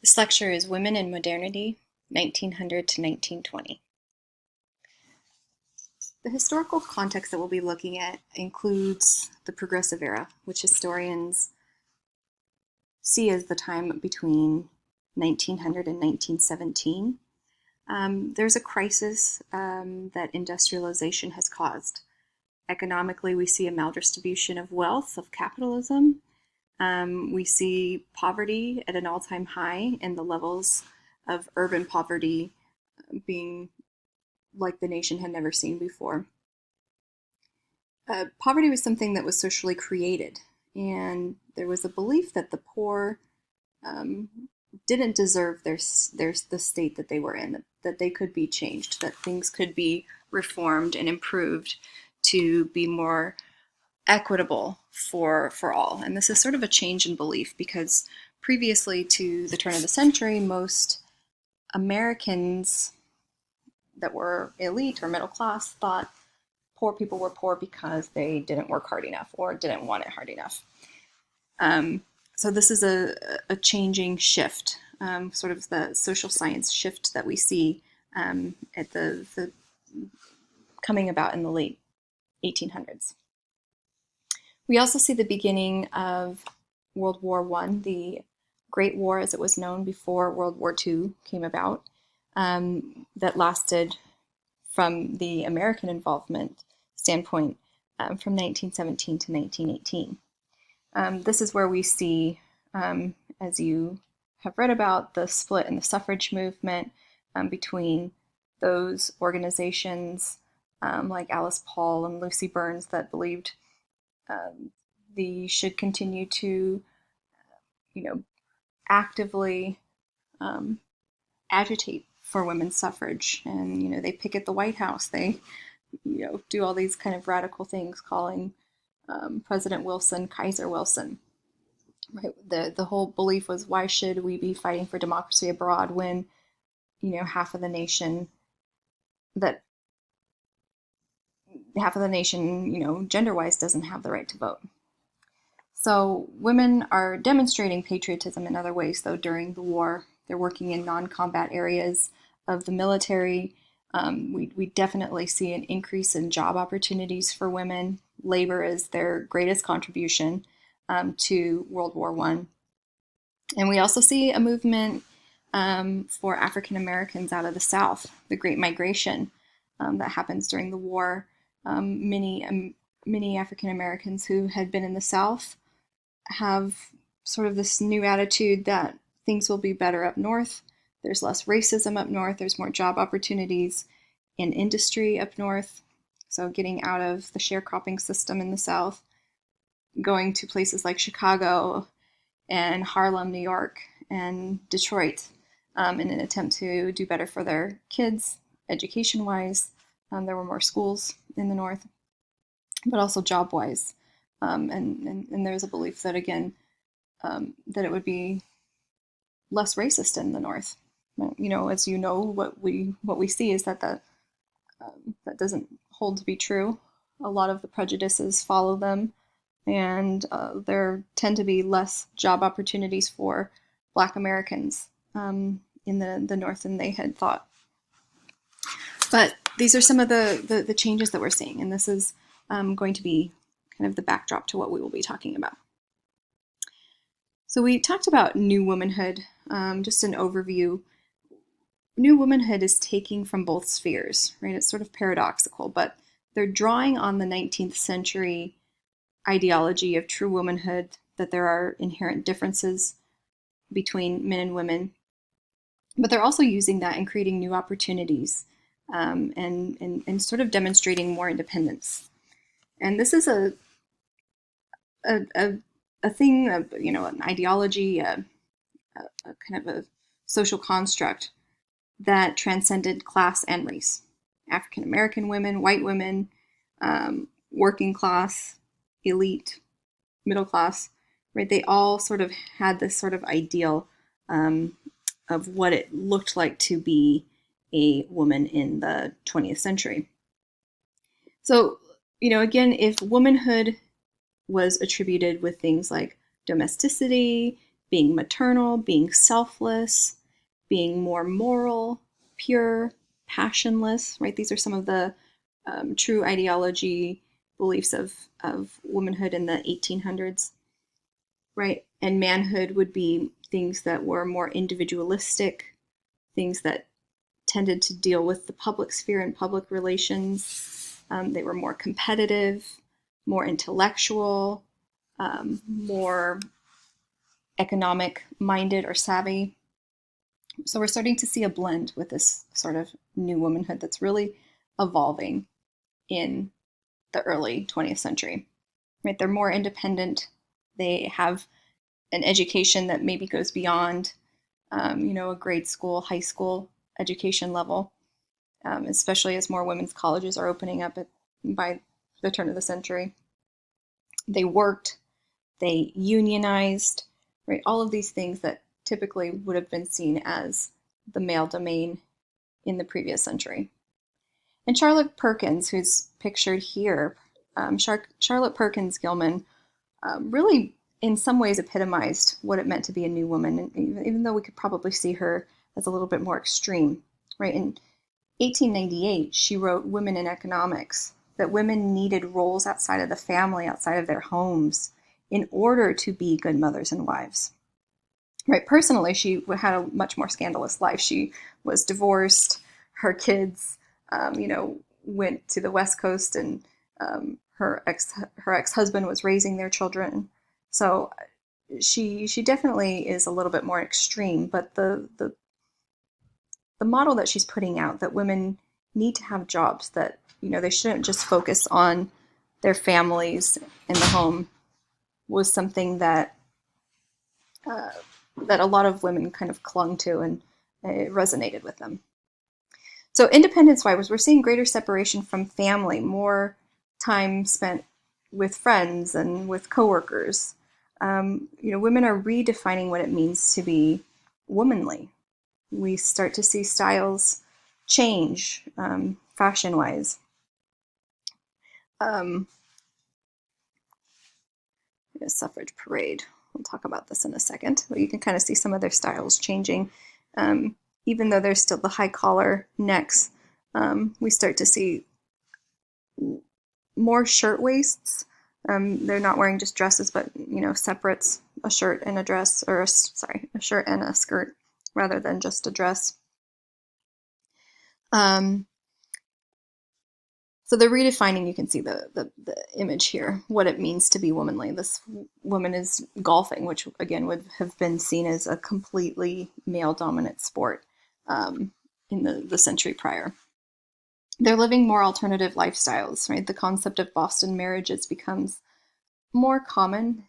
This lecture is Women in Modernity, 1900 to 1920. The historical context that we'll be looking at includes the Progressive Era, which historians see as the time between 1900 and 1917. There's a crisis that industrialization has caused. Economically, we see a maldistribution of wealth, of capitalism. We see poverty at an all-time high, and the levels of urban poverty being like the nation had never seen before. Poverty was something that was socially created, and there was a belief that the poor um, didn't deserve the state that they were in, that they could be changed, that things could be reformed and improved to be more equitable for all. And this is sort of a change in belief because previously to the turn of the century, most Americans that were elite or middle class thought poor people were poor because they didn't work hard enough or didn't want it hard enough. So this is a changing shift, sort of the social science shift that we see at the coming about in the late 1800s. We also see the beginning of World War I, the Great War as it was known before World War II came about, that lasted from the American involvement standpoint from 1917 to 1918. This is where we see, as you have read about, the split in the suffrage movement between those organizations like Alice Paul and Lucy Burns that believed they should continue to, actively agitate for women's suffrage, and they picket the White House. They, do all these kind of radical things, calling President Wilson Kaiser Wilson. Right. The whole belief was, why should we be fighting for democracy abroad when, half of the nation gender-wise doesn't have the right to vote. So women are demonstrating patriotism in other ways, though, during the war. They're working in non-combat areas of the military. We definitely see an increase in job opportunities for women. Labor is their greatest contribution to World War I. And we also see a movement for African Americans out of the South, the Great Migration that happens during the war. Many African Americans who had been in the South have sort of this new attitude that things will be better up north. There's less racism up north. There's more job opportunities in industry up north. So getting out of the sharecropping system in the South, going to places like Chicago and Harlem, New York, and Detroit in an attempt to do better for their kids education-wise. There were more schools in the North, but also job-wise. And there's a belief that, again, that it would be less racist in the North. As what we see is that that doesn't hold to be true. A lot of the prejudices follow them, and there tend to be less job opportunities for Black Americans in the North than they had thought. But these are some of the changes that we're seeing, and this is going to be kind of the backdrop to what we will be talking about. So we talked about new womanhood, just an overview. New womanhood is taking from both spheres, right? It's sort of paradoxical, but they're drawing on the 19th century ideology of true womanhood, that there are inherent differences between men and women, but they're also using that and creating new opportunities and sort of demonstrating more independence. And this is a thing, an ideology, a kind of a social construct that transcended class and race. African American women, white women, working class, elite, middle class, right? They all sort of had this sort of ideal of what it looked like to be a woman in the 20th century. So, again, if womanhood was attributed with things like domesticity being maternal, being selfless, being more moral, pure, passionless, right? These are some of the true ideology beliefs of womanhood in the 1800s, right? And manhood would be things that were more individualistic, things that tended to deal with the public sphere and public relations. They were more competitive, more intellectual, more economic minded or savvy. So we're starting to see a blend with this sort of new womanhood that's really evolving in the early 20th century. Right? They're more independent. They have an education that maybe goes beyond, a grade school, high school education level, especially as more women's colleges are opening up by the turn of the century. They worked, they unionized, right? All of these things that typically would have been seen as the male domain in the previous century. And Charlotte Perkins, who's pictured here, Charlotte Perkins Gilman, really in some ways epitomized what it meant to be a new woman, even though we could probably see her as a little bit more extreme, right? In 1898, she wrote Women in Economics, that women needed roles outside of the family, outside of their homes, in order to be good mothers and wives. Right, personally, she had a much more scandalous life. She was divorced. Her kids, went to the West Coast, and her ex-husband was raising their children. So she definitely is a little bit more extreme. But the model that she's putting out, that women need to have jobs, that they shouldn't just focus on their families and the home, was something that a lot of women kind of clung to, and it resonated with them. So independence-wise, we're seeing greater separation from family, more time spent with friends and with coworkers. Women are redefining what it means to be womanly. We start to see styles change, fashion-wise. Suffrage parade. We'll talk about this in a second, but you can kind of see some of their styles changing. Even though there's still the high collar necks, we start to see more shirt waists. They're not wearing just dresses, but separates, a shirt and a dress, or a shirt and a skirt, rather than just a dress. So they're redefining, you can see the image here, what it means to be womanly. This woman is golfing, which again would have been seen as a completely male-dominant sport in the century prior. They're living more alternative lifestyles, right? The concept of Boston marriages becomes more common,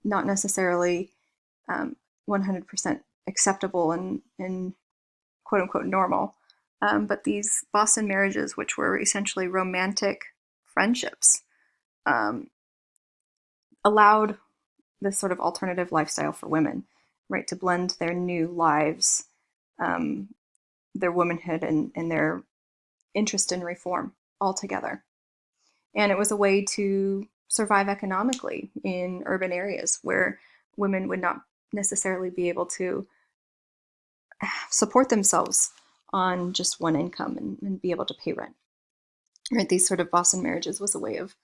not necessarily 100% acceptable and quote-unquote normal. But these Boston marriages, which were essentially romantic friendships, allowed this sort of alternative lifestyle for women, right, to blend their new lives, their womanhood, and their interest in reform all together. And it was a way to survive economically in urban areas where women would not necessarily be able to support themselves on just one income and be able to pay rent. Right, these sort of Boston marriages was a way of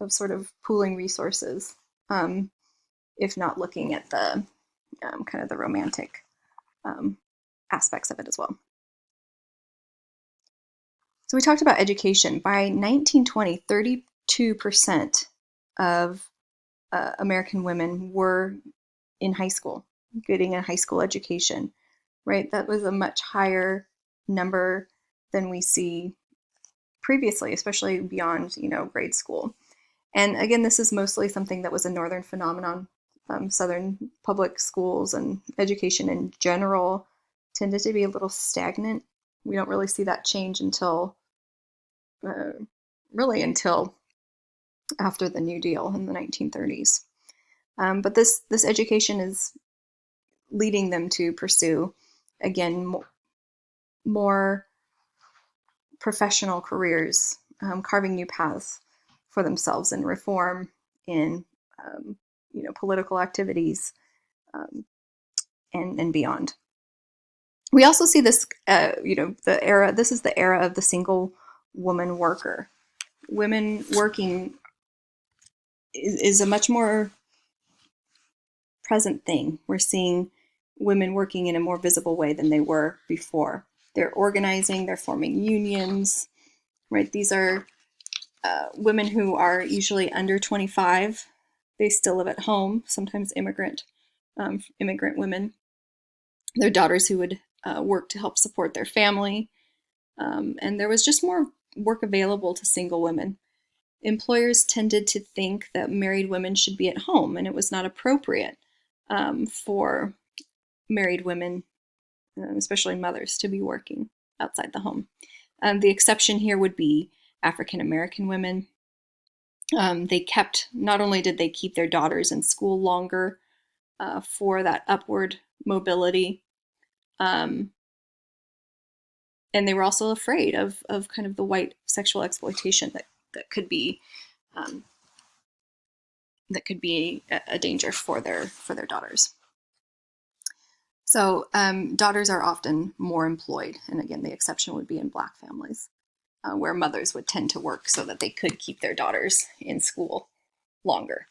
sort of pooling resources, if not looking at the kind of the romantic aspects of it as well. So we talked about education. By 1920, 32% of American women were in high school, getting a high school education. Right, that was a much higher number than we see previously, especially beyond grade school. And again, this is mostly something that was a northern phenomenon. Southern public schools and education in general tended to be a little stagnant. We don't really see that change until after the New Deal in the 1930s. But this education is leading them to pursue, again, more professional careers, carving new paths for themselves in reform, in political activities, and beyond. We also see this, the era. This is the era of the single woman worker. Women working is a much more present thing. We're seeing women working in a more visible way than they were before. They're organizing, they're forming unions, right? These are women who are usually under 25. They still live at home, sometimes immigrant women. Their daughters who would work to help support their family. And there was just more work available to single women. Employers tended to think that married women should be at home, and it was not appropriate for married women, especially mothers, to be working outside the home. The exception here would be African American women. Not only did they keep their daughters in school longer for that upward mobility, and they were also afraid of kind of the white sexual exploitation that could be a danger for their daughters. So daughters are often more employed, and again, the exception would be in Black families, where mothers would tend to work so that they could keep their daughters in school longer.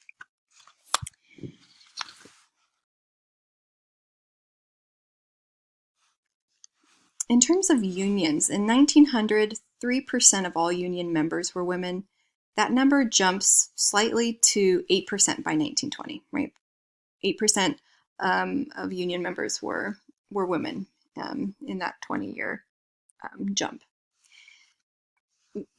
In terms of unions, in 1900, 3% of all union members were women. That number jumps slightly to 8% by 1920, right? 8% of union members were women in that 20-year jump.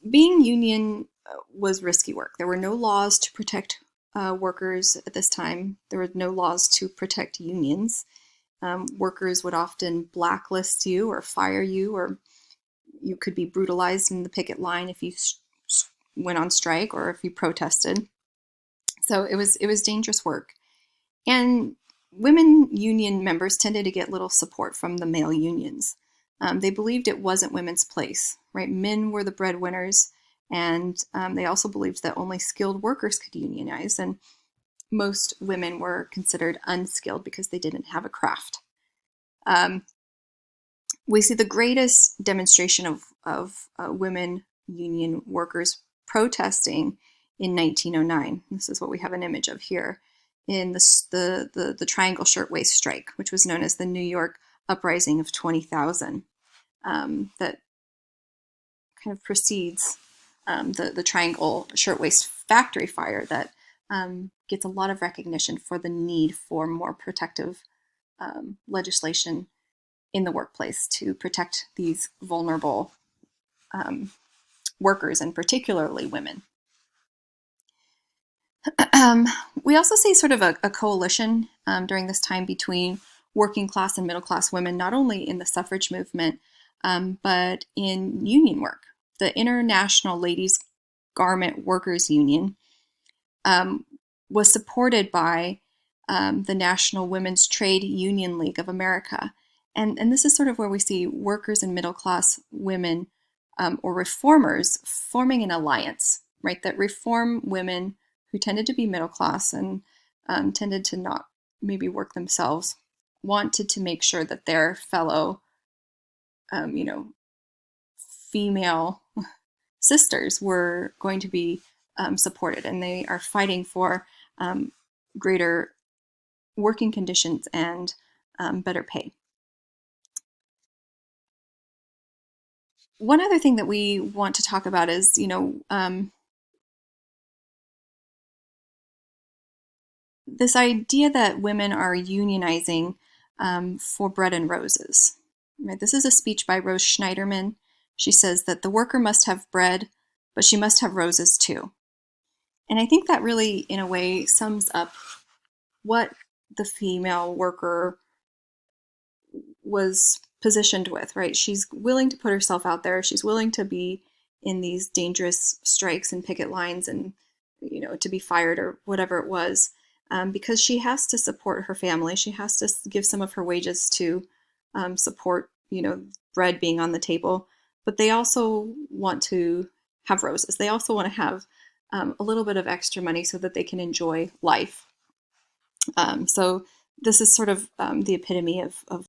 Being union was risky work. There were no laws to protect workers at this time. There were no laws to protect unions. Workers would often blacklist you or fire you, or you could be brutalized in the picket line if you went on strike or if you protested. So it was dangerous work. And women union members tended to get little support from the male unions. They believed it wasn't women's place, right? Men were the breadwinners, and they also believed that only skilled workers could unionize, and most women were considered unskilled because they didn't have a craft. We see the greatest demonstration of women union workers protesting in 1909. This is what we have an image of here in the Triangle Shirtwaist Strike, which was known as the New York Uprising of 20,000. That kind of precedes the Triangle Shirtwaist Factory fire that gets a lot of recognition for the need for more protective legislation in the workplace to protect these vulnerable workers, and particularly women. We also see sort of a coalition during this time between working class and middle class women, not only in the suffrage movement, but in union work. The International Ladies Garment Workers Union was supported by the National Women's Trade Union League of America. And this is sort of where we see workers and middle class women or reformers forming an alliance, right? That reform women who tended to be middle class and tended to not maybe work themselves wanted to make sure that their fellow, female sisters were going to be supported, and they are fighting for greater working conditions and better pay. One other thing that we want to talk about is, this idea that women are unionizing for bread and roses. Right? This is a speech by Rose Schneiderman. She says that the worker must have bread, but she must have roses too. And I think that really, in a way, sums up what the female worker was positioned with, right? She's willing to put herself out there. She's willing to be in these dangerous strikes and picket lines and, to be fired or whatever it was, because she has to support her family. She has to give some of her wages to support, bread being on the table. But they also want to have roses. They also want to have a little bit of extra money so that they can enjoy life. So this is sort of the epitome of